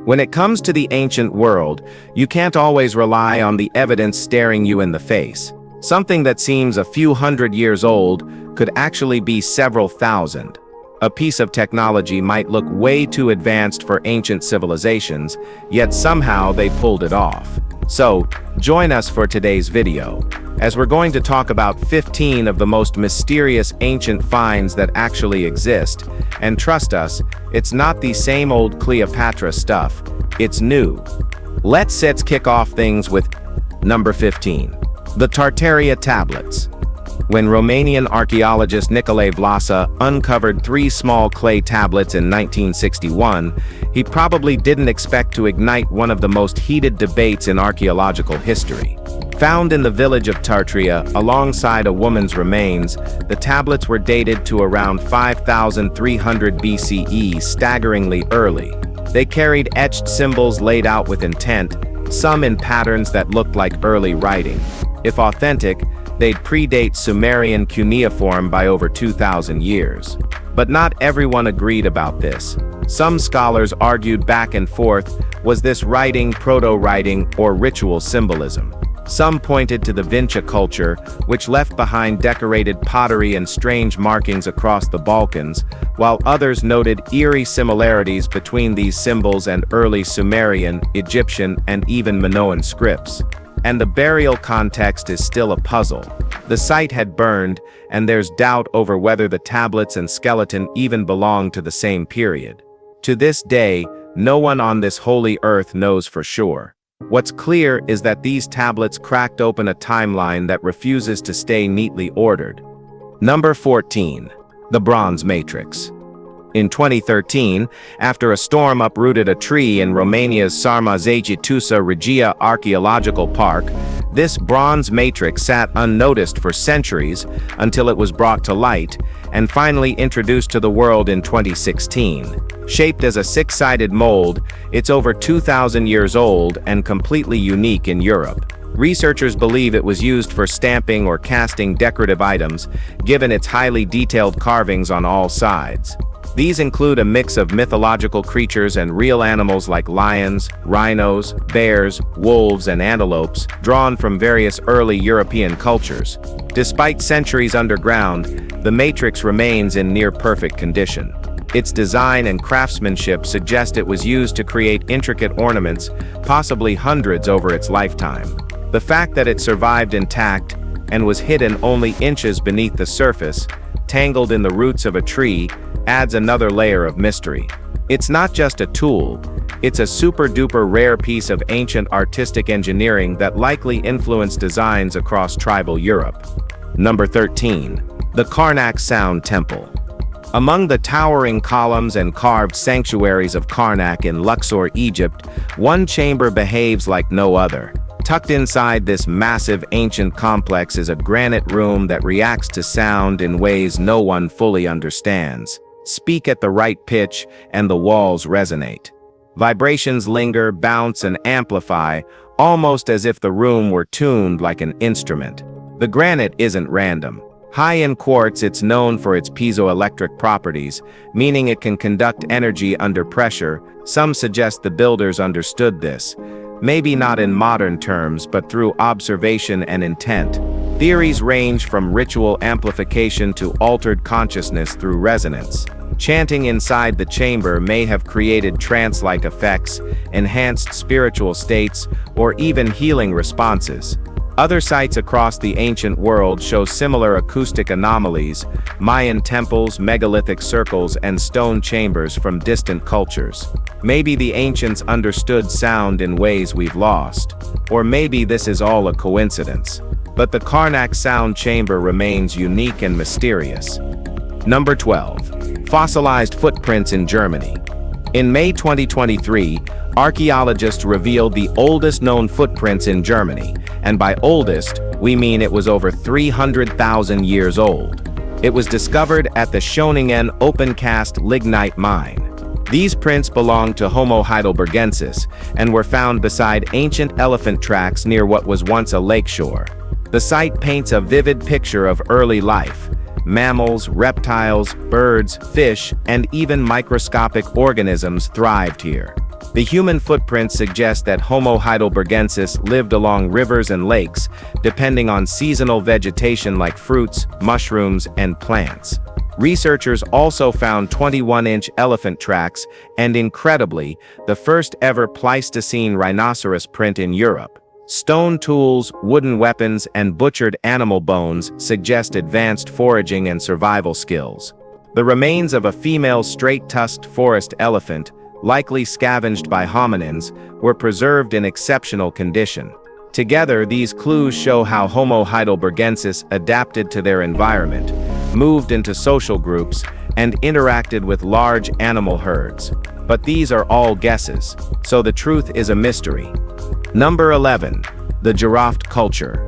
When it comes to the ancient world, you can't always rely on the evidence staring you in the face. Something that seems a few hundred years old could actually be several thousand. A piece of technology might look way too advanced for ancient civilizations, yet somehow they pulled it off. So, join us for today's video, as we're going to talk about 15 of the most mysterious ancient finds that actually exist. And trust us, it's not the same old Cleopatra stuff, it's new. Let's kick off things with number 15. The Tartaria tablets. When Romanian archaeologist Nicolae Vlasa uncovered 3 small clay tablets in 1961, he probably didn't expect to ignite one of the most heated debates in archaeological history. Found in the village of Tartaria alongside a woman's remains, the tablets were dated to around 5300 BCE, staggeringly early. They carried etched symbols laid out with intent, some in patterns that looked like early writing. If authentic, they'd predate Sumerian cuneiform by over 2,000 years. But not everyone agreed about this. Some scholars argued back and forth, was this writing, proto-writing, or ritual symbolism? Some pointed to the Vinca culture, which left behind decorated pottery and strange markings across the Balkans, while others noted eerie similarities between these symbols and early Sumerian, Egyptian, and even Minoan scripts. And the burial context is still a puzzle. The site had burned, and there's doubt over whether the tablets and skeleton even belong to the same period. To this day, no one on this holy earth knows for sure. What's clear is that these tablets cracked open a timeline that refuses to stay neatly ordered. Number 14. The Bronze Matrix. In 2013, after a storm uprooted a tree in Romania's Sarmazegetusa Regia Archaeological Park, this bronze matrix sat unnoticed for centuries until it was brought to light and finally introduced to the world in 2016. Shaped as a 6-sided mold, it's over 2,000 years old and completely unique in Europe. Researchers believe it was used for stamping or casting decorative items, given its highly detailed carvings on all sides. These include a mix of mythological creatures and real animals like lions, rhinos, bears, wolves, and antelopes, drawn from various early European cultures. Despite centuries underground, the matrix remains in near-perfect condition. Its design and craftsmanship suggest it was used to create intricate ornaments, possibly hundreds over its lifetime. The fact that it survived intact and was hidden only inches beneath the surface, tangled in the roots of a tree, adds another layer of mystery. It's not just a tool, it's a super-duper rare piece of ancient artistic engineering that likely influenced designs across tribal Europe. Number 13. The Karnak Sound Temple. Among the towering columns and carved sanctuaries of Karnak in Luxor, Egypt, one chamber behaves like no other. Tucked inside this massive ancient complex is a granite room that reacts to sound in ways no one fully understands. Speak at the right pitch, and the walls resonate. Vibrations linger, bounce, and amplify, almost as if the room were tuned like an instrument. The granite isn't random. High in quartz, it's known for its piezoelectric properties, meaning it can conduct energy under pressure. Some suggest the builders understood this. Maybe not in modern terms, but through observation and intent. Theories range from ritual amplification to altered consciousness through resonance. Chanting inside the chamber may have created trance-like effects, enhanced spiritual states, or even healing responses. Other sites across the ancient world show similar acoustic anomalies: Mayan temples, megalithic circles, and stone chambers from distant cultures. Maybe the ancients understood sound in ways we've lost. Or maybe this is all a coincidence. But the Karnak sound chamber remains unique and mysterious. Number 12. Fossilized footprints in Germany. In May 2023, archaeologists revealed the oldest known footprints in Germany, and by oldest, we mean it was over 300,000 years old. It was discovered at the Schoningen open-cast lignite mine. These prints belong to Homo heidelbergensis and were found beside ancient elephant tracks near what was once a lakeshore. The site paints a vivid picture of early life. Mammals, reptiles, birds, fish, and even microscopic organisms thrived here. The human footprints suggest that Homo heidelbergensis lived along rivers and lakes, depending on seasonal vegetation like fruits, mushrooms, and plants. Researchers also found 21-inch elephant tracks and, incredibly, the first ever Pleistocene rhinoceros print in Europe. Stone tools, wooden weapons, and butchered animal bones suggest advanced foraging and survival skills. The remains of a female straight-tusked forest elephant, likely scavenged by hominins, were preserved in exceptional condition. Together, these clues show how Homo heidelbergensis adapted to their environment, moved into social groups, and interacted with large animal herds. But these are all guesses, so the truth is a mystery. Number 11. The giraffe culture.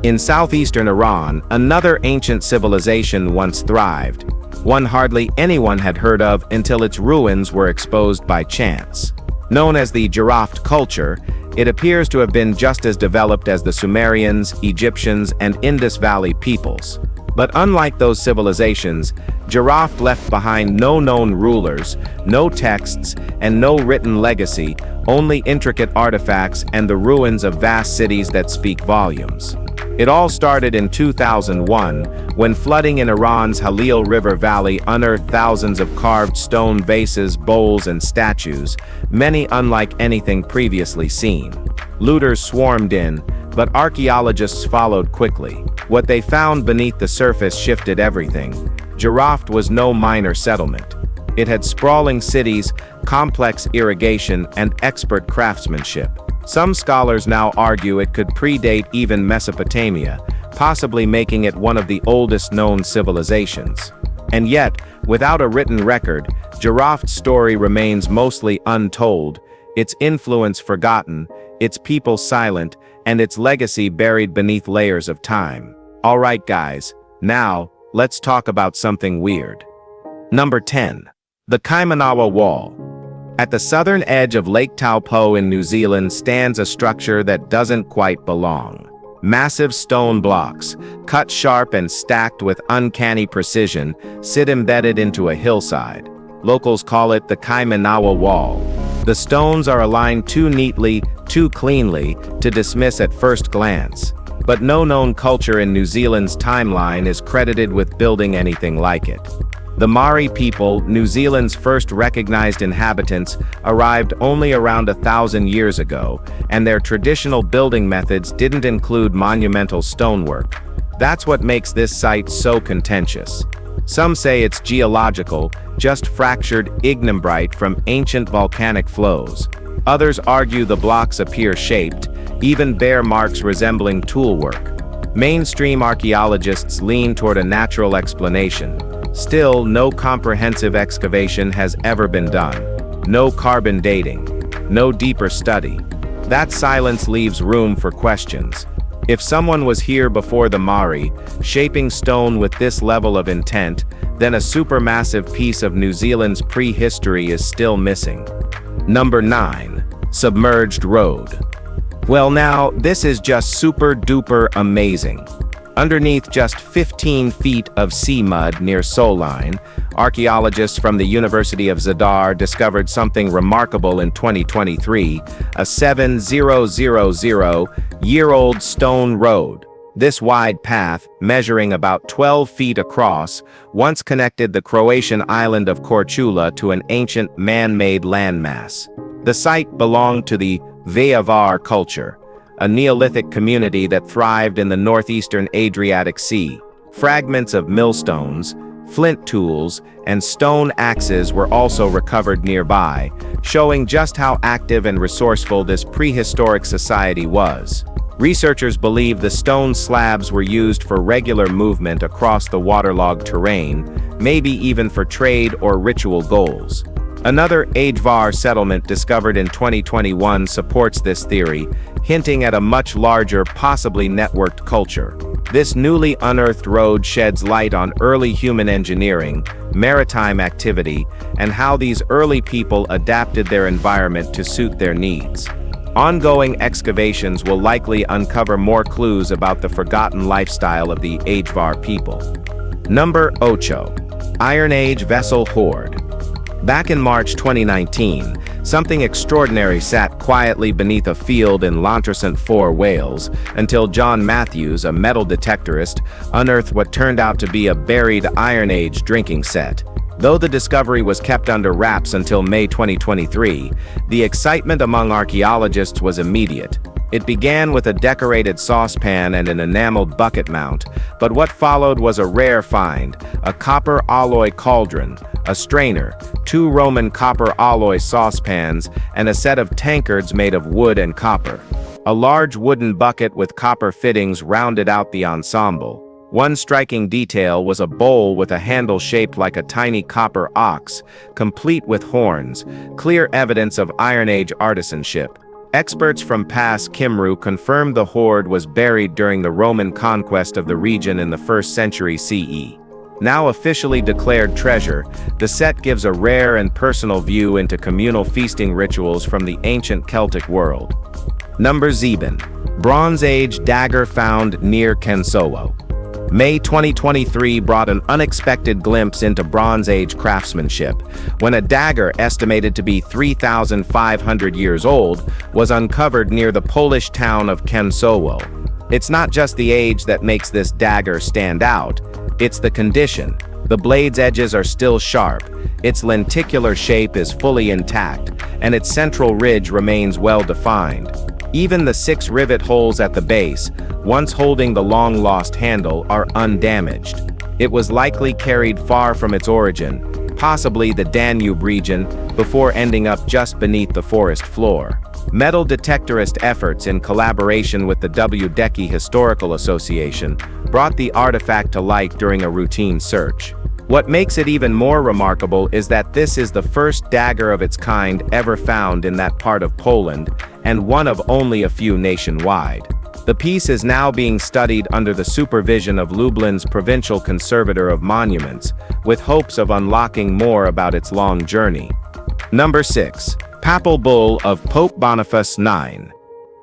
In southeastern Iran, another ancient civilization once thrived, one hardly anyone had heard of until its ruins were exposed by chance. Known as the giraffe culture, it appears to have been just as developed as the Sumerians, Egyptians, and Indus Valley peoples. But unlike those civilizations, giraffe left behind no known rulers, no texts, and no written legacy, only intricate artifacts and the ruins of vast cities that speak volumes. It all started in 2001, when flooding in Iran's Halil River Valley unearthed thousands of carved stone vases, bowls, and statues, many unlike anything previously seen. Looters swarmed in, but archaeologists followed quickly. What they found beneath the surface shifted everything. Giraffe was no minor settlement. It had sprawling cities, complex irrigation, and expert craftsmanship. Some scholars now argue it could predate even Mesopotamia, possibly making it one of the oldest known civilizations. And yet, without a written record, Giraffe's story remains mostly untold, its influence forgotten, its people silent, and its legacy buried beneath layers of time. Alright guys, now, let's talk about something weird. Number 10. The Kaimanawa Wall. At the southern edge of Lake Taupo in New Zealand stands a structure that doesn't quite belong. Massive stone blocks, cut sharp and stacked with uncanny precision, sit embedded into a hillside. Locals call it the Kaimanawa Wall. The stones are aligned too neatly, too cleanly, to dismiss at first glance. But no known culture in New Zealand's timeline is credited with building anything like it. The Maori people, New Zealand's first recognized inhabitants, arrived only around 1,000 years ago, and their traditional building methods didn't include monumental stonework. That's what makes this site so contentious. Some say it's geological, just fractured ignimbrite from ancient volcanic flows. Others argue the blocks appear shaped, even bear marks resembling toolwork. Mainstream archaeologists lean toward a natural explanation. Still, no comprehensive excavation has ever been done. No carbon dating. No deeper study. That silence leaves room for questions. If someone was here before the Maori, shaping stone with this level of intent, then a supermassive piece of New Zealand's prehistory is still missing. Number 9. Submerged Road. Well now, this is just super duper amazing. Underneath just 15 feet of sea mud near Solline, archaeologists from the University of Zadar discovered something remarkable in 2023, a 7,000-year-old stone road. This wide path, measuring about 12 feet across, once connected the Croatian island of Korčula to an ancient man-made landmass. The site belonged to the Vajavar culture, a Neolithic community that thrived in the northeastern Adriatic Sea. Fragments of millstones, flint tools, and stone axes were also recovered nearby, showing just how active and resourceful this prehistoric society was. Researchers believe the stone slabs were used for regular movement across the waterlogged terrain, maybe even for trade or ritual goals. Another Ajvar settlement discovered in 2021 supports this theory, hinting at a much larger, possibly networked culture. This newly unearthed road sheds light on early human engineering, maritime activity, and how these early people adapted their environment to suit their needs. Ongoing excavations will likely uncover more clues about the forgotten lifestyle of the Ajvar people. Number 8. Iron Age Vessel Hoard. Back in March 2019, Something extraordinary sat quietly beneath a field in Launtresant, Wales, until John Matthews, a metal detectorist, unearthed what turned out to be a buried Iron Age drinking set. Though the discovery was kept under wraps until May 2023, the excitement among archaeologists was immediate. It began with a decorated saucepan and an enameled bucket mount, but what followed was a rare find: a copper alloy cauldron, a strainer, 2 Roman copper alloy saucepans, and a set of tankards made of wood and copper. A large wooden bucket with copper fittings rounded out the ensemble. One striking detail was a bowl with a handle shaped like a tiny copper ox, complete with horns, clear evidence of Iron Age artisanship. Experts from Pas Cymru confirmed the hoard was buried during the Roman conquest of the region in the 1st century CE. Now officially declared treasure, the set gives a rare and personal view into communal feasting rituals from the ancient Celtic world. Number 7. Bronze Age dagger found near Kensowo. May 2023 brought an unexpected glimpse into Bronze Age craftsmanship, when a dagger estimated to be 3,500 years old was uncovered near the Polish town of Kensowo. It's not just the age that makes this dagger stand out, it's the condition. The blade's edges are still sharp, its lenticular shape is fully intact, and its central ridge remains well defined. Even the 6 rivet holes at the base, once holding the long-lost handle, are undamaged. It was likely carried far from its origin, possibly the Danube region, before ending up just beneath the forest floor. Metal detectorist efforts in collaboration with the Wdeki Historical Association brought the artifact to light during a routine search. What makes it even more remarkable is that this is the first dagger of its kind ever found in that part of Poland, and one of only a few nationwide. The piece is now being studied under the supervision of Lublin's Provincial Conservator of Monuments, with hopes of unlocking more about its long journey. Number 6. Papal Bull of Pope Boniface IX.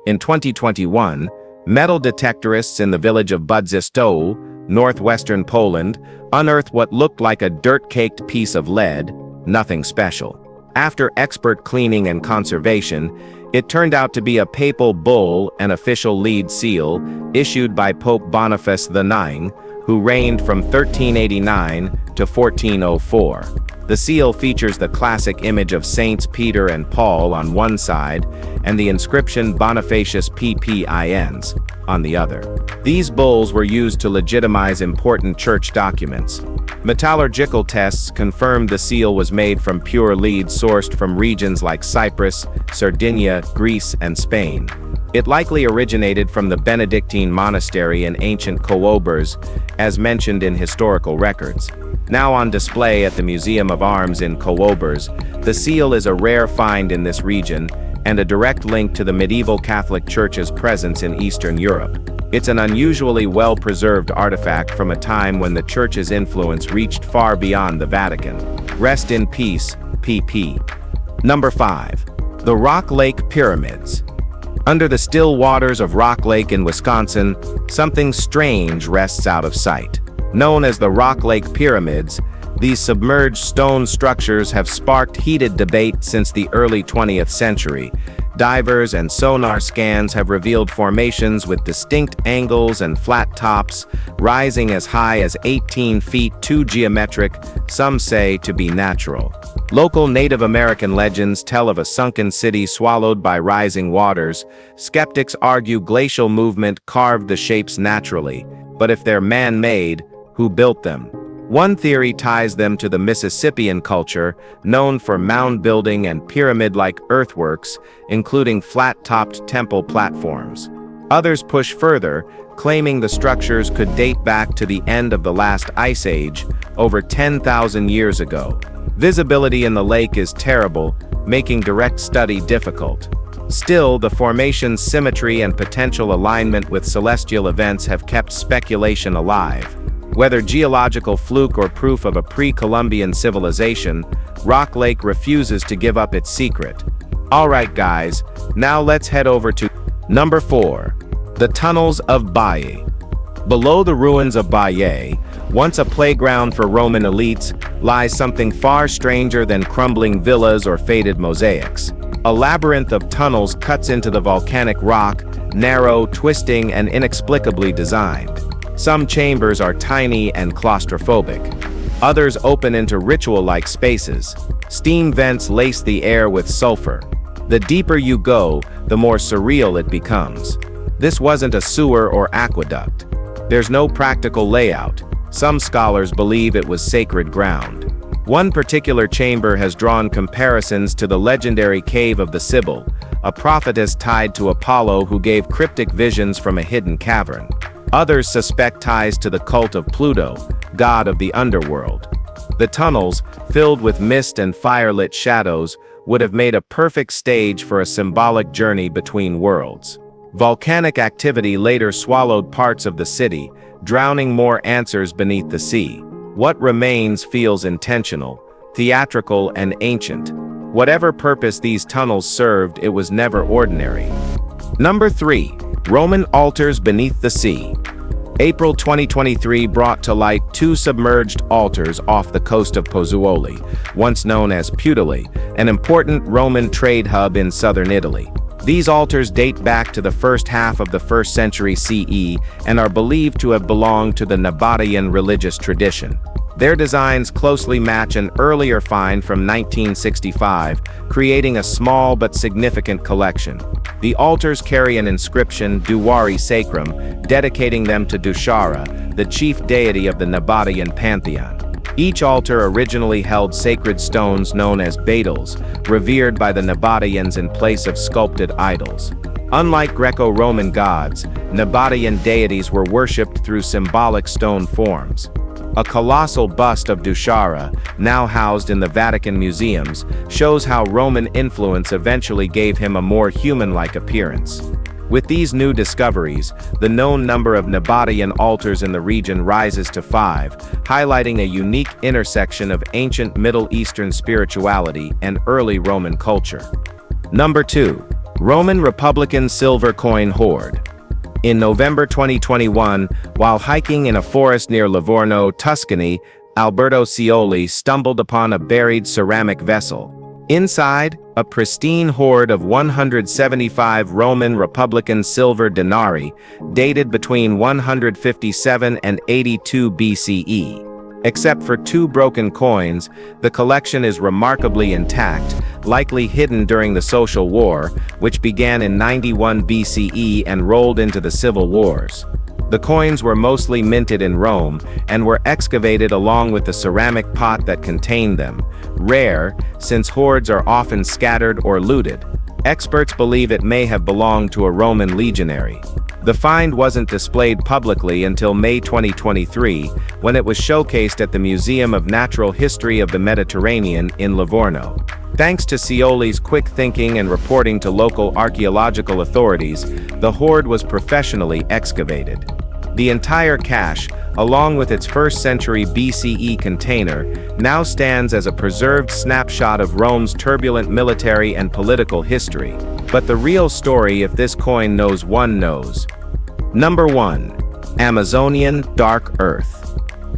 In 2021, metal detectorists in the village of Budzistow, northwestern Poland, unearthed what looked like a dirt-caked piece of lead, nothing special. After expert cleaning and conservation, it turned out to be a papal bull, an official lead seal, issued by Pope Boniface IX, who reigned from 1389 to 1404. The seal features the classic image of Saints Peter and Paul on one side, and the inscription Bonifacius Ppins on the other. These bulls were used to legitimize important church documents. Metallurgical tests confirmed the seal was made from pure lead sourced from regions like Cyprus, Sardinia, Greece, and Spain. It likely originated from the Benedictine monastery in ancient Kołobrzeg, as mentioned in historical records. Now on display at the Museum of Arms in Kołobrzeg, the seal is a rare find in this region and a direct link to the medieval Catholic Church's presence in Eastern Europe. It's an unusually well-preserved artifact from a time when the Church's influence reached far beyond the Vatican. Rest in peace, PP. Number 5. The Rock Lake Pyramids. Under the still waters of Rock Lake in Wisconsin, something strange rests out of sight. Known as the Rock Lake Pyramids, these submerged stone structures have sparked heated debate since the early 20th century. Divers and sonar scans have revealed formations with distinct angles and flat tops, rising as high as 18 feet, too geometric, some say to be natural. Local Native American legends tell of a sunken city swallowed by rising waters. Skeptics argue glacial movement carved the shapes naturally, but if they're man-made, who built them? One theory ties them to the Mississippian culture, known for mound building and pyramid-like earthworks, including flat-topped temple platforms. Others push further, claiming the structures could date back to the end of the last ice age, over 10,000 years ago. Visibility in the lake is terrible, making direct study difficult. Still, the formation's symmetry and potential alignment with celestial events have kept speculation alive. Whether geological fluke or proof of a pre-Columbian civilization, Rock Lake refuses to give up its secret. Alright guys, now let's head over to number 4. The Tunnels of Baiae. Below the ruins of Baiae, once a playground for Roman elites, lies something far stranger than crumbling villas or faded mosaics. A labyrinth of tunnels cuts into the volcanic rock, narrow, twisting, and inexplicably designed. Some chambers are tiny and claustrophobic. Others open into ritual-like spaces. Steam vents lace the air with sulfur. The deeper you go, the more surreal it becomes. This wasn't a sewer or aqueduct. There's no practical layout. Some scholars believe it was sacred ground. One particular chamber has drawn comparisons to the legendary Cave of the Sibyl, a prophetess tied to Apollo who gave cryptic visions from a hidden cavern. Others suspect ties to the cult of Pluto, god of the underworld. The tunnels, filled with mist and fire-lit shadows, would have made a perfect stage for a symbolic journey between worlds. Volcanic activity later swallowed parts of the city, drowning more answers beneath the sea. What remains feels intentional, theatrical, and ancient. Whatever purpose these tunnels served, it was never ordinary. Number 3. Roman altars beneath the sea. April 2023 brought to light 2 submerged altars off the coast of Pozzuoli, once known as Puteoli, an important Roman trade hub in southern Italy. These altars date back to the first half of the 1st century CE and are believed to have belonged to the Nabatean religious tradition. Their designs closely match an earlier find from 1965, creating a small but significant collection. The altars carry an inscription, Duari Sacrum, dedicating them to Dushara, the chief deity of the Nabatean pantheon. Each altar originally held sacred stones known as badals, revered by the Nabateans in place of sculpted idols. Unlike Greco-Roman gods, Nabatean deities were worshipped through symbolic stone forms. A colossal bust of Dushara, now housed in the Vatican museums, shows how Roman influence eventually gave him a more human-like appearance. With these new discoveries, the known number of Nabatean altars in the region rises to 5, highlighting a unique intersection of ancient Middle Eastern spirituality and early Roman culture. Number 2. Roman Republican Silver Coin Hoard. In November 2021, while hiking in a forest near Livorno, Tuscany, Alberto Scioli stumbled upon a buried ceramic vessel. Inside, a pristine hoard of 175 Roman Republican silver denarii, dated between 157 and 82 BCE. Except for 2 broken coins, the collection is remarkably intact, likely hidden during the Social War, which began in 91 BCE and rolled into the Civil Wars. The coins were mostly minted in Rome and were excavated along with the ceramic pot that contained them, rare since hoards are often scattered or looted. Experts believe it may have belonged to a Roman legionary. The find wasn't displayed publicly until May 2023, when it was showcased at the Museum of Natural History of the Mediterranean in Livorno. Thanks to Scioli's quick thinking and reporting to local archaeological authorities, the hoard was professionally excavated. The entire cache, along with its 1st century BCE container, now stands as a preserved snapshot of Rome's turbulent military and political history. But the real story, if this coin knows one knows. Number 1. Amazonian Dark Earth.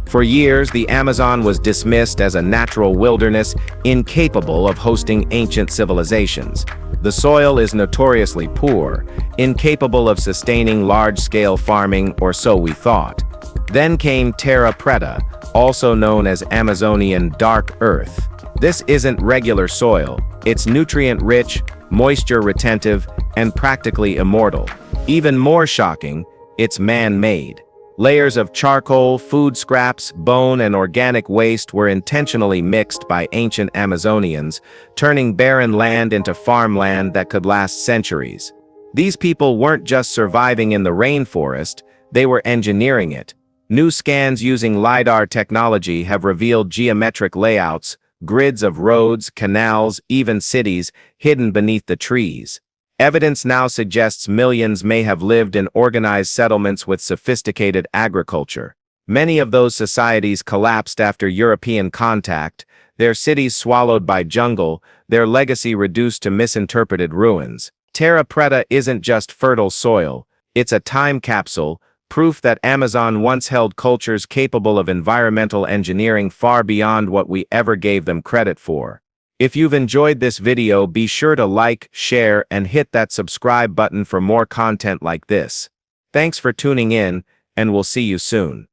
For years, the Amazon was dismissed as a natural wilderness incapable of hosting ancient civilizations. The soil is notoriously poor, incapable of sustaining large-scale farming, or so we thought. Then came terra preta, also known as Amazonian Dark Earth. This isn't regular soil. It's nutrient-rich, moisture-retentive, and practically immortal. Even more shocking, it's man-made. Layers of charcoal, food scraps, bone, and organic waste were intentionally mixed by ancient Amazonians, turning barren land into farmland that could last centuries. These people weren't just surviving in the rainforest, they were engineering it. New scans using LiDAR technology have revealed geometric layouts, grids of roads, canals, even cities, hidden beneath the trees. Evidence now suggests millions may have lived in organized settlements with sophisticated agriculture. Many of those societies collapsed after European contact, their cities swallowed by jungle, their legacy reduced to misinterpreted ruins. Terra preta isn't just fertile soil, it's a time capsule, proof that Amazon once held cultures capable of environmental engineering far beyond what we ever gave them credit for. If you've enjoyed this video, be sure to like, share, and hit that subscribe button for more content like this. Thanks for tuning in, and we'll see you soon.